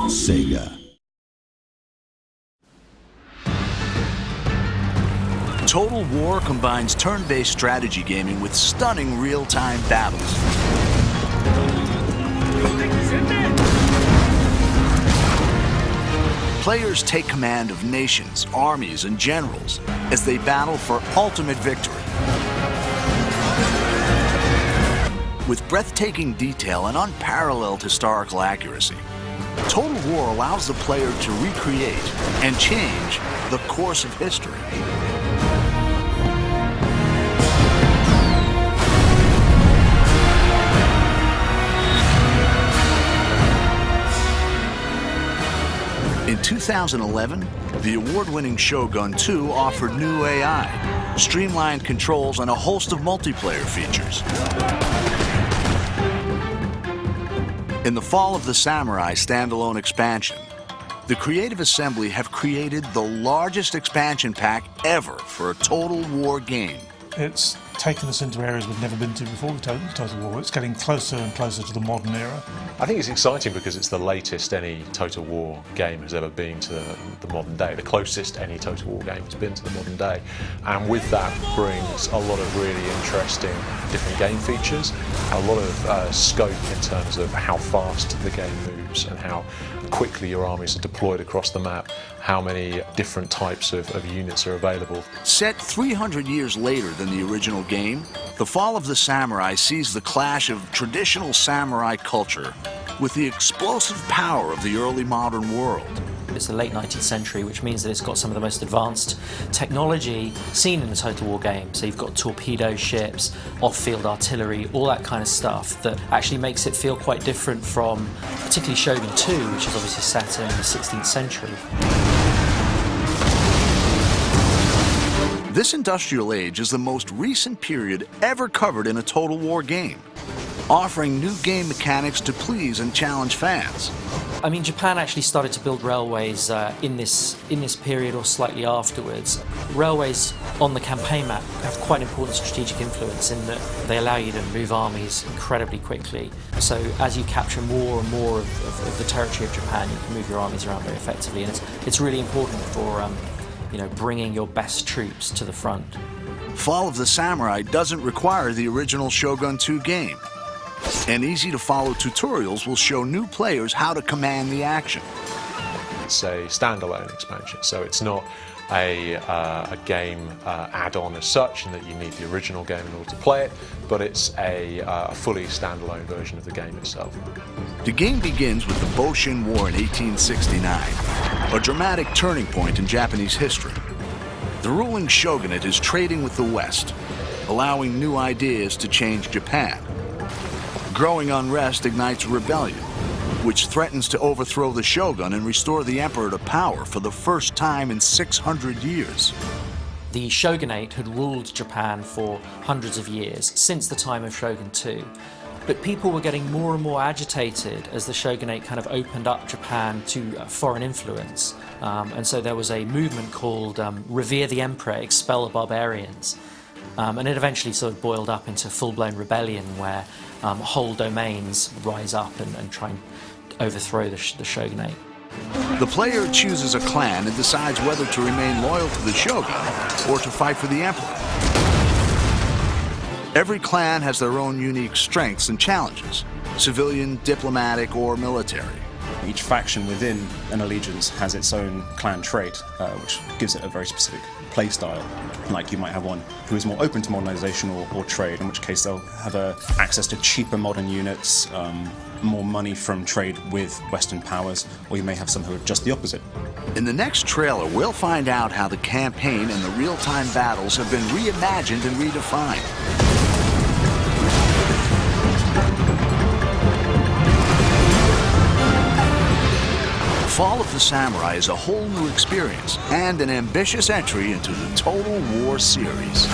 Sega. Total War combines turn-based strategy gaming with stunning real-time battles. Players take command of nations, armies, and generals as they battle for ultimate victory. With breathtaking detail and unparalleled historical accuracy, Total War allows the player to recreate and change the course of history. In 2011, the award-winning Shogun 2 offered new AI, streamlined controls, and a host of multiplayer features. In the Fall of the Samurai standalone expansion, the Creative Assembly have created the largest expansion pack ever for a Total War game. It's taken us into areas we've never been to before with Total War. It's getting closer and closer to the modern era. I think it's exciting because it's the latest any Total War game has ever been to the modern day, the closest any Total War game has been to the modern day. And with that brings a lot of really interesting different game features, a lot of scope in terms of how fast the game moves and how quickly your armies are deployed across the map, how many different types of units are available. Set 300 years later than the original game, The Fall of the Samurai sees the clash of traditional samurai culture with the explosive power of the early modern world. It's the late 19th century, which means that it's got some of the most advanced technology seen in the Total War game. So you've got torpedo ships, off-field artillery, all that kind of stuff that actually makes it feel quite different from particularly Shogun 2, which is obviously set in the 16th century. This industrial age is the most recent period ever covered in a Total War game, offering new game mechanics to please and challenge fans. I mean, Japan actually started to build railways in this period or slightly afterwards. Railways on the campaign map have quite an important strategic influence in that they allow you to move armies incredibly quickly. So as you capture more and more of the territory of Japan, you can move your armies around very effectively, and it's really important for bringing your best troops to the front. Fall of the Samurai doesn't require the original Shogun 2 game, and easy-to-follow tutorials will show new players how to command the action. It's a standalone expansion, so it's not a game add-on as such, in that you need the original game in order to play it, but it's a fully standalone version of the game itself. The game begins with the Boshin War in 1869, a dramatic turning point in Japanese history. The ruling shogunate is trading with the West, allowing new ideas to change Japan. Growing unrest ignites rebellion, which threatens to overthrow the shogun and restore the emperor to power for the first time in 600 years. The shogunate had ruled Japan for hundreds of years, since the time of Shogun 2. But people were getting more and more agitated as the shogunate kind of opened up Japan to foreign influence. And so there was a movement called Revere the Emperor, Expel the Barbarians. And it eventually sort of boiled up into full-blown rebellion where whole domains rise up and try and overthrow the shogunate. The player chooses a clan and decides whether to remain loyal to the shogun or to fight for the emperor. Every clan has their own unique strengths and challenges, civilian, diplomatic, or military. Each faction within an allegiance has its own clan trait, which gives it a very specific play style. Like you might have one who is more open to modernization or trade, in which case they'll have access to cheaper modern units, more money from trade with Western powers, or you may have some who are just the opposite. In the next trailer, we'll find out how the campaign and the real-time battles have been reimagined and redefined. Fall of the Samurai is a whole new experience and an ambitious entry into the Total War series.